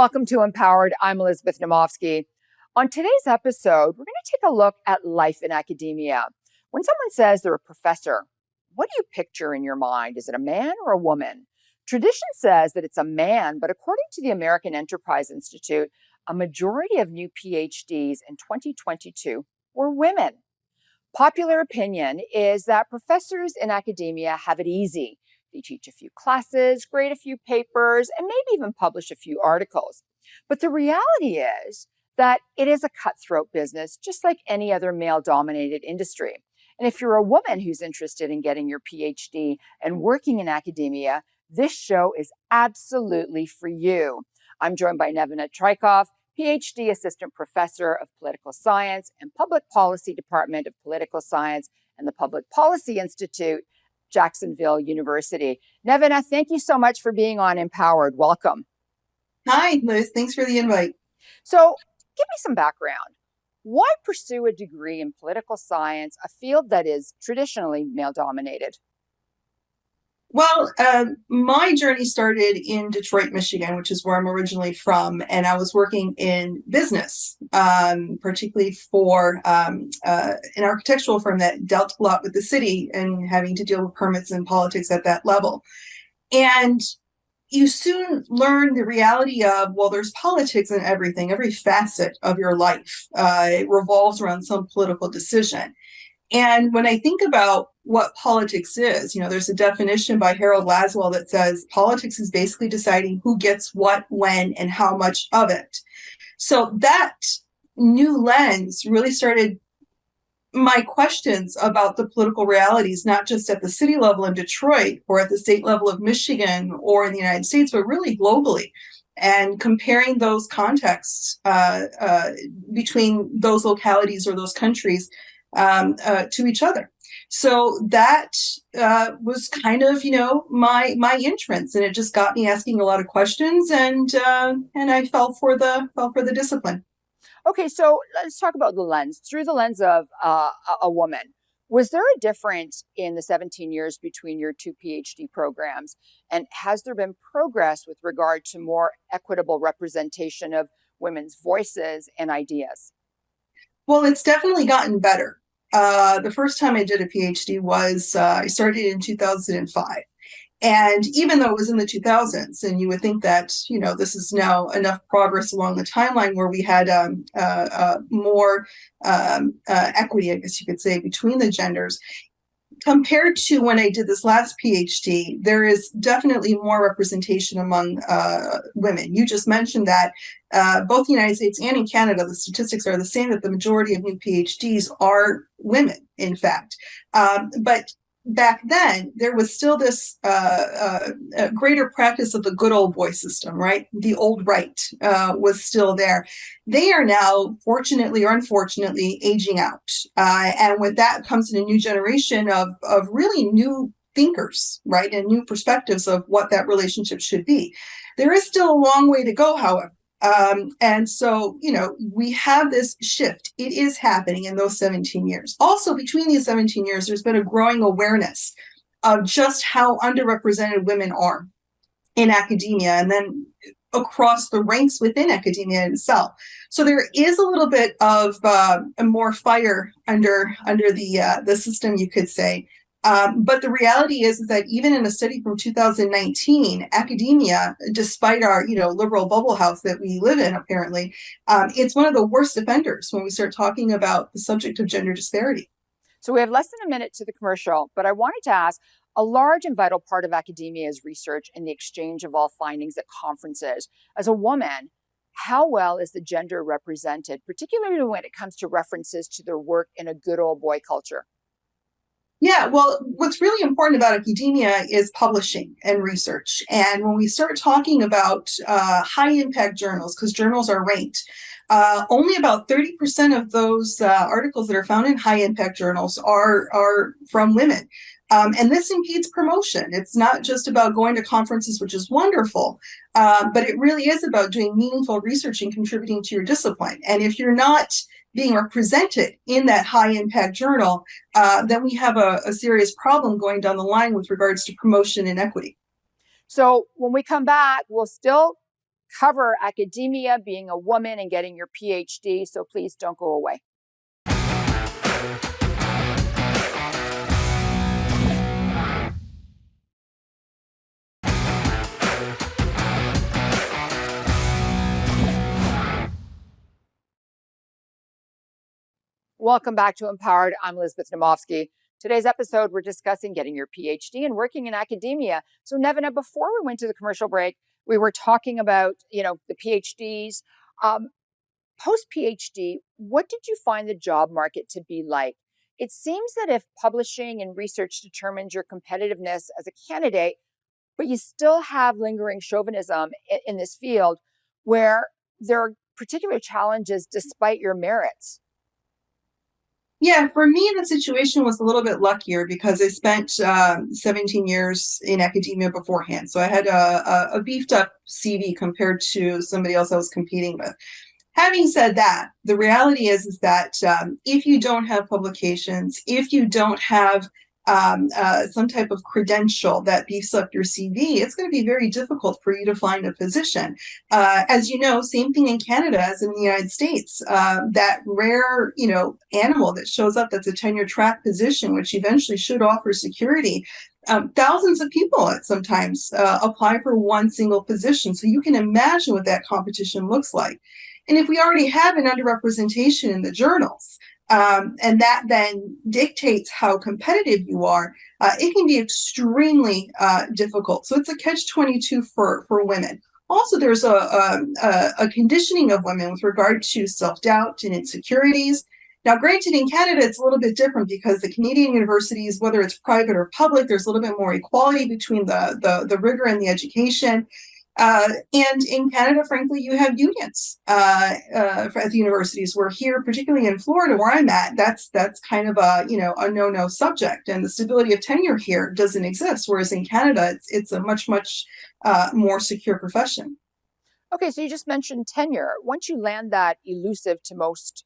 Welcome to Empowered. I'm Elizabeth Naumovski. On today's episode, we're going to take a look at life in academia. When someone says they're a professor, what do you picture in your mind? Is it a man or a woman? Tradition says that it's a man, but according to the American Enterprise Institute, a majority of new PhDs in 2022 were women. Popular opinion is that professors in academia have it easy. They teach a few classes, grade a few papers, and maybe even publish a few articles. But the reality is that it is a cutthroat business, just like any other male-dominated industry. And if you're a woman who's interested in getting your PhD and working in academia, this show is absolutely for you. I'm joined by Nevena Trajkov, PhD Assistant Professor of Political Science and Public Policy Department of Political Science and the Public Policy Institute, Jacksonville University. Nevena, thank you so much for being on Empowered. Welcome. Hi, Liz. Thanks for the invite. So give me some background. Why pursue a degree in political science, a field that is traditionally male-dominated? Well, my journey started in Detroit, Michigan, which is where I'm originally from, and I was working in business, particularly for an architectural firm that dealt a lot with the city and having to deal with permits and politics at that level. And you soon learn the reality of, well, there's politics in everything, every facet of your life. It revolves around some political decision. And when I think about what politics is, there's a definition by Harold Laswell that says politics is basically deciding who gets what, when, and how much of it. So that new lens really started my questions about the political realities, not just at the city level in Detroit or at the state level of Michigan or in the United States, but really globally. And comparing those contexts between those localities or those countries to each other. So that was kind of, my entrance, and it just got me asking a lot of questions, and I fell for the discipline. Okay, so let's talk about the lens. Through the lens of a woman, was there a difference in the 17 years between your two PhD programs? And has there been progress with regard to more equitable representation of women's voices and ideas? Well, it's definitely gotten better. The first time I did a PhD was, I started in 2005. And even though it was in the 2000s, and you would think that, this is now enough progress along the timeline where we had more equity, I guess you could say, between the genders. Compared to when I did this last PhD, there is definitely more representation among women. You just mentioned that both the United States and in Canada, the statistics are the same, that the majority of new PhDs are women, in fact. But back then, there was still this greater practice of the good old boy system, right? The old right was still there. They are now, fortunately or unfortunately, aging out. And with that comes in a new generation of really new thinkers, right? And new perspectives of what that relationship should be. There is still a long way to go, however. And so, we have this shift. It is happening in those 17 years. Also, between these 17 years, there's been a growing awareness of just how underrepresented women are in academia and then across the ranks within academia itself. So there is a little bit of more fire under the system, you could say. But the reality is that even in a study from 2019, academia, despite our, liberal bubble house that we live in, apparently, it's one of the worst offenders when we start talking about the subject of gender disparity. So we have less than a minute to the commercial, but I wanted to ask, a large and vital part of academia is research and the exchange of all findings at conferences. As a woman, how well is the gender represented, particularly when it comes to references to their work in a good old boy culture? Yeah, well, what's really important about academia is publishing and research. And when we start talking about high impact journals, because journals are ranked, only about 30% of those articles that are found in high impact journals are from women. And this impedes promotion. It's not just about going to conferences, which is wonderful, but it really is about doing meaningful research and contributing to your discipline. And if you're not being represented in that high impact journal, then we have a serious problem going down the line with regards to promotion and equity. So when we come back, we'll still cover academia, being a woman, and getting your PhD. So please don't go away. Welcome back to Empowered. I'm Elizabeth Naumovski. Today's episode, we're discussing getting your PhD and working in academia. So Nevena, before we went to the commercial break, we were talking about, the PhDs. Post-PhD, what did you find the job market to be like? It seems that if publishing and research determines your competitiveness as a candidate, but you still have lingering chauvinism in this field where there are particular challenges despite your merits. Yeah, for me, the situation was a little bit luckier because I spent 17 years in academia beforehand. So I had a beefed up CV compared to somebody else I was competing with. Having said that, the reality is that if you don't have publications, if you don't have some type of credential that beefs up your CV, it's going to be very difficult for you to find a position. As you know, same thing in Canada as in the United States. That rare, animal that shows up that's a tenure track position, which eventually should offer security. Thousands of people sometimes apply for one single position. So you can imagine what that competition looks like. And if we already have an underrepresentation in the journals, and that then dictates how competitive you are, it can be extremely difficult. So it's a catch-22 for women. Also, there's a conditioning of women with regard to self-doubt and insecurities. Now, granted, in Canada, it's a little bit different because the Canadian universities, whether it's private or public, there's a little bit more equality between the rigor and the education. And in Canada, frankly, you have unions at the universities. Where here, particularly in Florida, where I'm at, that's kind of a no subject, and the stability of tenure here doesn't exist. Whereas in Canada, it's a much more secure profession. Okay, so you just mentioned tenure. Once you land that elusive to most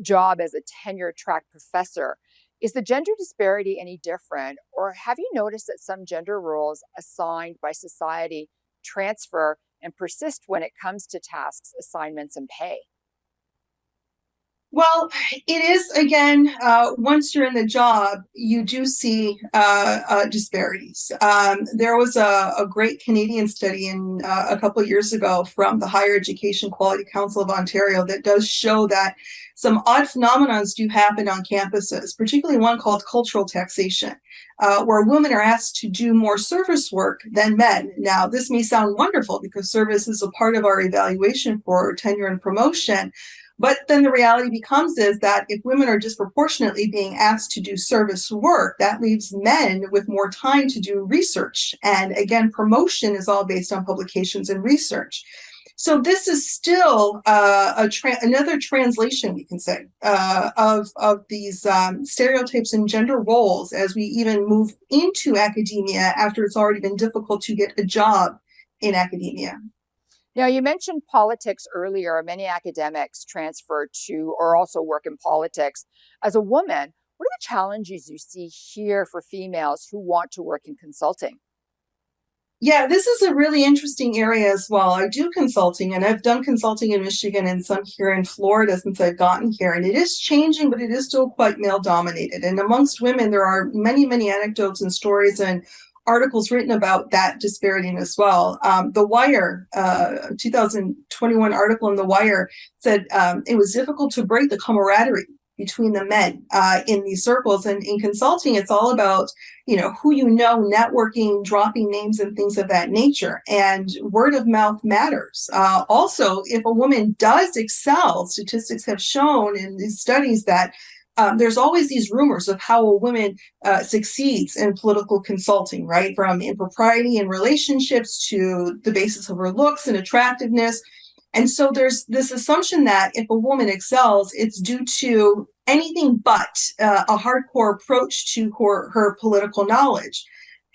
job as a tenure track professor, is the gender disparity any different, or have you noticed that some gender roles assigned by society transfer and persist when it comes to tasks, assignments, and pay? Well, it is, again, once you're in the job, you do see disparities. There was a great Canadian study a couple of years ago from the Higher Education Quality Council of Ontario that does show that some odd phenomena do happen on campuses, particularly one called cultural taxation, where women are asked to do more service work than men. Now, this may sound wonderful because service is a part of our evaluation for tenure and promotion. But then the reality becomes is that if women are disproportionately being asked to do service work, that leaves men with more time to do research. And again, promotion is all based on publications and research. So this is still another translation, we can say, of these stereotypes and gender roles as we even move into academia after it's already been difficult to get a job in academia. Now, you mentioned politics earlier. Many academics transfer to or also work in politics. As a woman, what are the challenges you see here for females who want to work in consulting? Yeah, this is a really interesting area as well. I do consulting, and I've done consulting in Michigan and some here in Florida since I've gotten here. And it is changing, but it is still quite male-dominated. And amongst women, there are many anecdotes and stories and articles written about that disparity as well. The Wire, 2021 article in The Wire said it was difficult to break the camaraderie between the men in these circles. And in consulting, it's all about, who networking, dropping names and things of that nature. And word of mouth matters. Also, if a woman does excel, statistics have shown in these studies that there's always these rumors of how a woman succeeds in political consulting, right? From impropriety in relationships to the basis of her looks and attractiveness. And so there's this assumption that if a woman excels, it's due to anything but a hardcore approach to her political knowledge.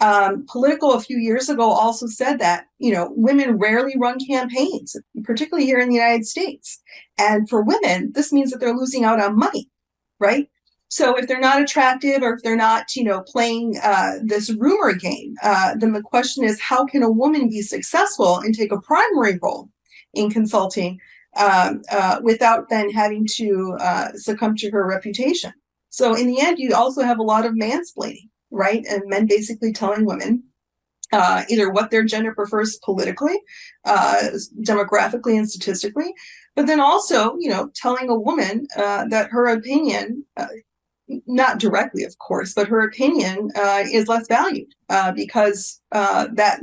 Politico a few years ago also said that, women rarely run campaigns, particularly here in the United States. And for women, this means that they're losing out on money. Right? So if they're not attractive or if they're not, playing this rumor game, then the question is, how can a woman be successful and take a primary role in consulting without then having to succumb to her reputation. So in the end, you also have a lot of mansplaining, right? And men basically telling women either what their gender prefers politically, demographically, and statistically, but then also, telling a woman that her opinion, not directly, of course, but her opinion is less valued because that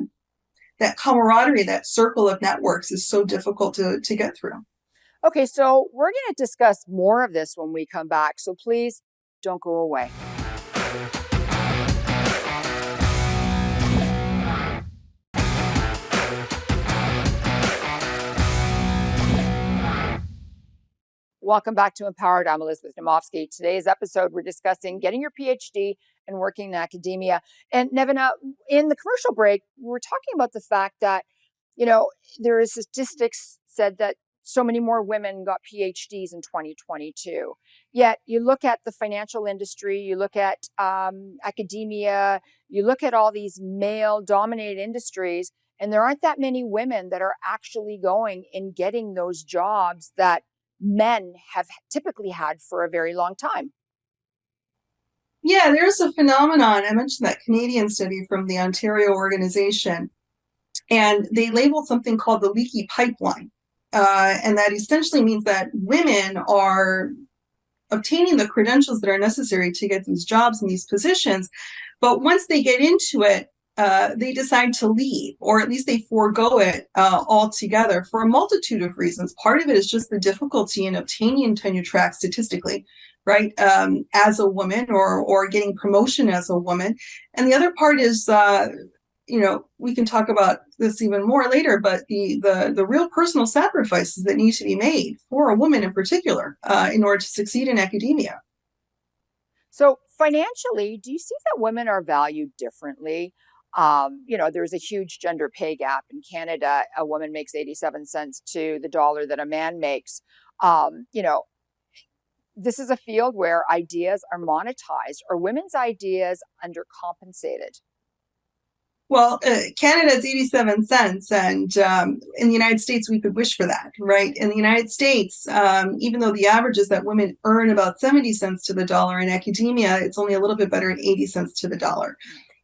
camaraderie, that circle of networks is so difficult to get through. Okay, so we're going to discuss more of this when we come back. So please don't go away. Welcome back to Empowered. I'm Elizabeth Naumovski. Today's episode, we're discussing getting your PhD and working in academia. And Nevena, in the commercial break, we were talking about the fact that, there is statistics said that so many more women got PhDs in 2022. Yet you look at the financial industry, you look at academia, you look at all these male-dominated industries, and there aren't that many women that are actually going and getting those jobs that men have typically had for a very long time. Yeah, there's a phenomenon. I mentioned that Canadian study from the Ontario organization, and they labeled something called the Leaky Pipeline. And that essentially means that women are obtaining the credentials that are necessary to get these jobs and these positions. But once they get into it, they decide to leave, or at least they forego it altogether for a multitude of reasons. Part of it is just the difficulty in obtaining tenure track statistically, right, as a woman or getting promotion as a woman. And the other part is, we can talk about this even more later, but the real personal sacrifices that need to be made for a woman in particular in order to succeed in academia. So financially, do you see that women are valued differently? There's a huge gender pay gap in Canada. A woman makes 87 cents to the dollar that a man makes. This is a field where ideas are monetized. Are women's ideas undercompensated? Well, Canada's 87 cents, and in the United States, we could wish for that, right? In the United States, even though the average is that women earn about 70 cents to the dollar in academia, it's only a little bit better at 80 cents to the dollar.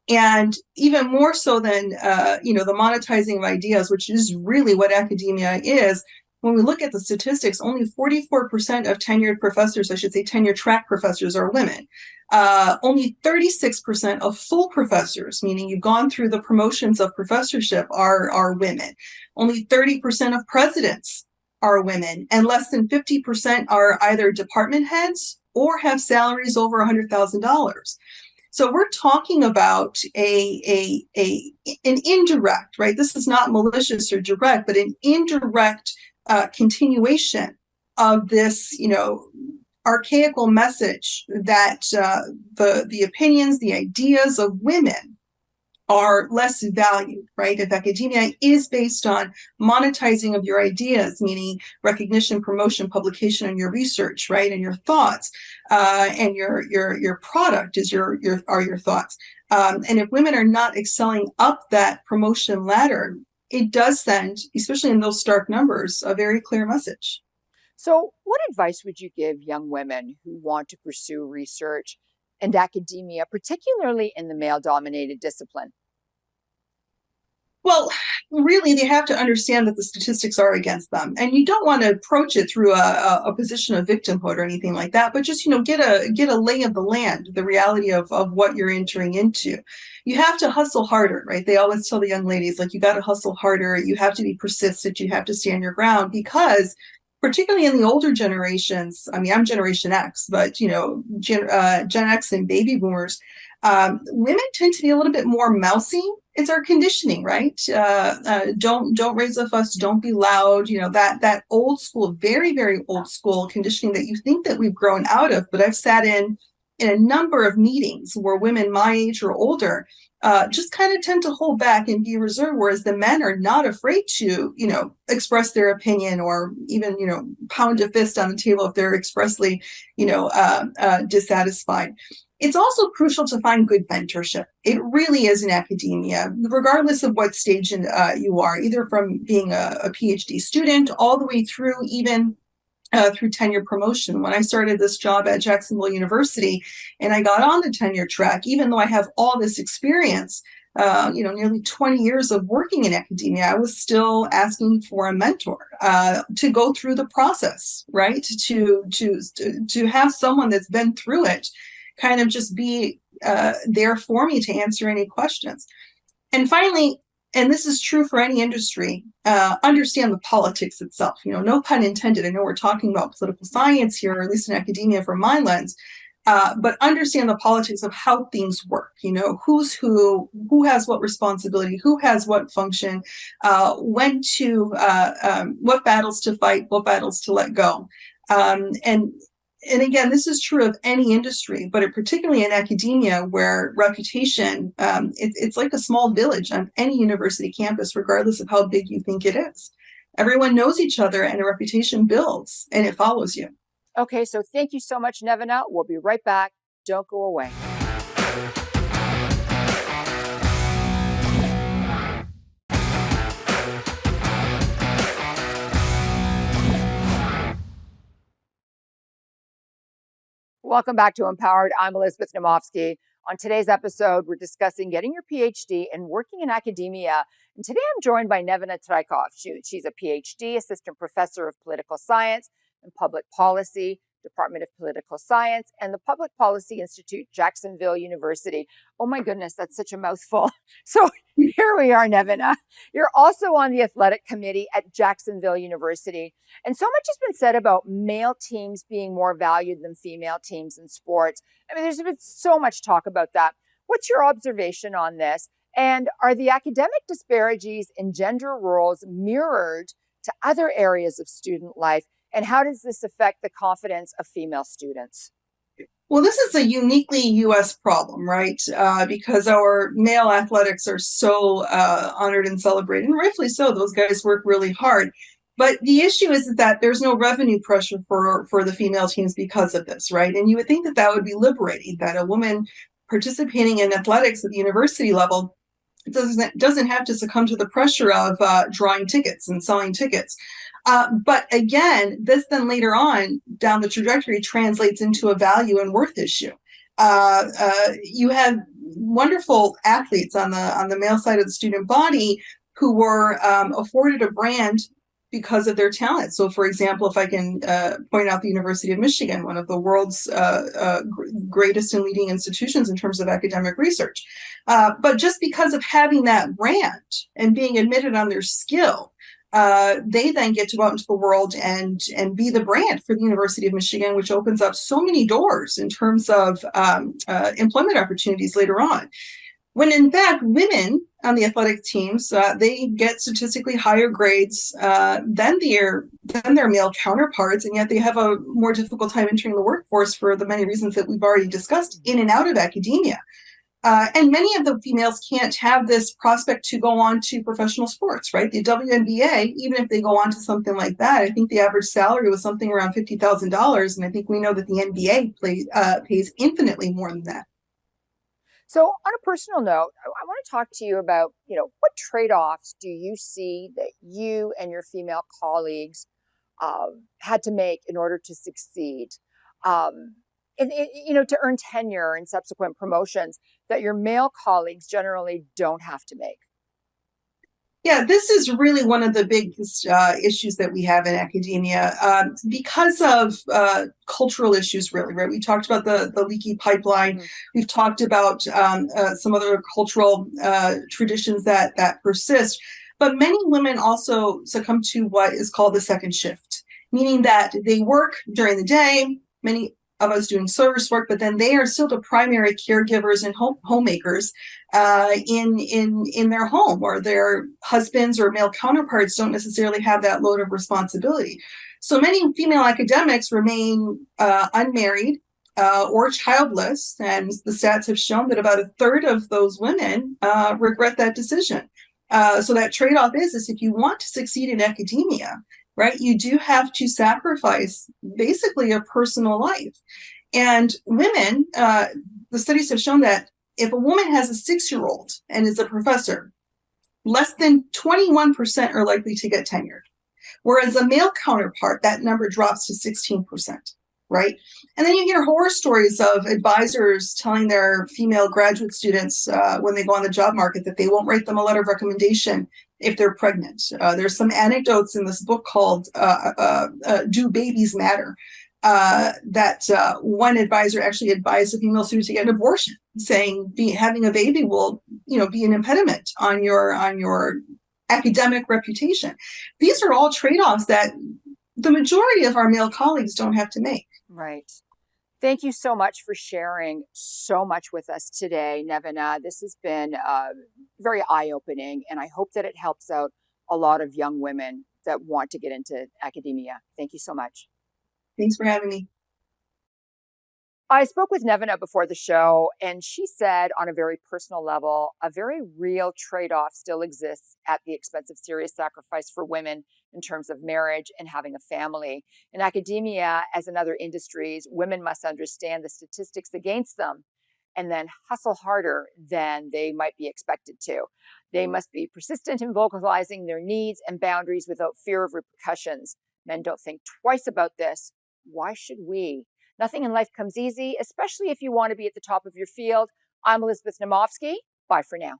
And even more so than, the monetizing of ideas, which is really what academia is, when we look at the statistics, only 44% of tenured professors, I should say tenure track professors, are women. Only 36% of full professors, meaning you've gone through the promotions of professorship, are women. Only 30% of presidents are women, and less than 50% are either department heads or have salaries over $100,000. So we're talking about an indirect, right? This is not malicious or direct, but an indirect continuation of this, archaical message that the opinions, the ideas of women are less valued, right? If academia is based on monetizing of your ideas, meaning recognition, promotion, publication, and your research, right, and your thoughts, and your product is your thoughts. And if women are not excelling up that promotion ladder, it does send, especially in those stark numbers, a very clear message. So what advice would you give young women who want to pursue research and academia, particularly in the male-dominated discipline? Well, really, they have to understand that the statistics are against them, and you don't want to approach it through a position of victimhood or anything like that. But just get a lay of the land, the reality of what you're entering into. You have to hustle harder, right? They always tell the young ladies, like, you got to hustle harder. You have to be persistent. You have to stand your ground, because particularly in the older generations, I mean, I'm Generation X, but Gen X and baby boomers, women tend to be a little bit more mousy. It's our conditioning, right? Don't raise a fuss, don't be loud. That old school, very, very old school conditioning that you think that we've grown out of. But I've sat in a number of meetings where women my age or older just kind of tend to hold back and be reserved, whereas the men are not afraid to, express their opinion, or even, pound a fist on the table if they're expressly, dissatisfied. It's also crucial to find good mentorship. It really is in academia, regardless of what stage you are, either from being a PhD student all the way through even through tenure promotion. When I started this job at Jacksonville University and I got on the tenure track, even though I have all this experience, nearly 20 years of working in academia, I was still asking for a mentor to go through the process, right? To have someone that's been through it kind of just be there for me to answer any questions. And finally, and this is true for any industry, understand the politics itself. No pun intended. I know we're talking about political science here, or at least in academia from my lens, but understand the politics of how things work. Who's who has what responsibility, who has what function, when to, what battles to fight, what battles to let go. And again, this is true of any industry, but particularly in academia, where reputation, it's like a small village on any university campus, regardless of how big you think it is. Everyone knows each other and a reputation builds and it follows you. Okay, so thank you so much, Nevena. We'll be right back. Don't go away. Welcome back to Empowered. I'm Elizabeth Naumovski. On today's episode, we're discussing getting your PhD and working in academia. And today I'm joined by Nevena Trajkov. She's a PhD, assistant professor of political science and public policy, Department of Political Science, and the Public Policy Institute, Jacksonville University. Oh my goodness, that's such a mouthful. So here we are, Nevena. You're also on the athletic committee at Jacksonville University. And so much has been said about male teams being more valued than female teams in sports. I mean, there's been so much talk about that. What's your observation on this? And are the academic disparities in gender roles mirrored to other areas of student life? And how does this affect the confidence of female students? Well, this is a uniquely U.S. problem, right? Because our male athletics are so honored and celebrated, and rightfully so. Those guys work really hard. But the issue is that there's no revenue pressure for the female teams because of this, right? And you would think that would be liberating, that a woman participating in athletics at the university level doesn't have to succumb to the pressure of drawing tickets and selling tickets. But again, this then later on down the trajectory translates into a value and worth issue. You have wonderful athletes on the male side of the student body who were afforded a brand because of their talent. So, for example, if I can point out the University of Michigan, one of the world's greatest and leading institutions in terms of academic research. But just because of having that brand and being admitted on their skill, they then get to go out into the world and be the brand for the University of Michigan, which opens up so many doors in terms of employment opportunities later on. When in fact, women on the athletic teams, they get statistically higher grades than their male counterparts, and yet they have a more difficult time entering the workforce for the many reasons that we've already discussed in and out of academia. And many of the females can't have this prospect to go on to professional sports, right? The WNBA, even if they go on to something like that, I think the average salary was something around $50,000. And I think we know that the NBA pays infinitely more than that. So on a personal note, I want to talk to you about, what trade-offs do you see that you and your female colleagues had to make in order to succeed? To earn tenure and subsequent promotions that your male colleagues generally don't have to make? Yeah, this is really one of the biggest issues that we have in academia because of cultural issues, really, right? We talked about the Leaky Pipeline. Mm-hmm. We've talked about some other cultural traditions that persist. But many women also succumb to what is called the second shift, meaning that they work during the day, many of us doing service work, but then they are still the primary caregivers and homemakers in their home, or their husbands or male counterparts don't necessarily have that load of responsibility. So many female academics remain unmarried or childless, and the stats have shown that about a third of those women regret that decision. So that trade-off is if you want to succeed in academia, right, you do have to sacrifice basically your personal life. And women, the studies have shown that if a woman has a 6-year-old and is a professor, less than 21% are likely to get tenured. Whereas a male counterpart, that number drops to 16%, right? And then you hear horror stories of advisors telling their female graduate students when they go on the job market that they won't write them a letter of recommendation if they're pregnant. There's some anecdotes in this book called Do Babies Matter? That one advisor actually advised a female student to get an abortion, saying having a baby will, be an impediment on your academic reputation. These are all trade-offs that the majority of our male colleagues don't have to make. Right. Thank you so much for sharing so much with us today, Nevena. This has been very eye-opening, and I hope that it helps out a lot of young women that want to get into academia. Thank you so much. Thanks for having me. I spoke with Nevena before the show, and she said on a very personal level, a very real trade-off still exists at the expense of serious sacrifice for women in terms of marriage and having a family. In academia, as in other industries, women must understand the statistics against them and then hustle harder than they might be expected to. They must be persistent in vocalizing their needs and boundaries without fear of repercussions. Men don't think twice about this. Why should we? Nothing in life comes easy, especially if you want to be at the top of your field. I'm Elizabeth Naumovski. Bye for now.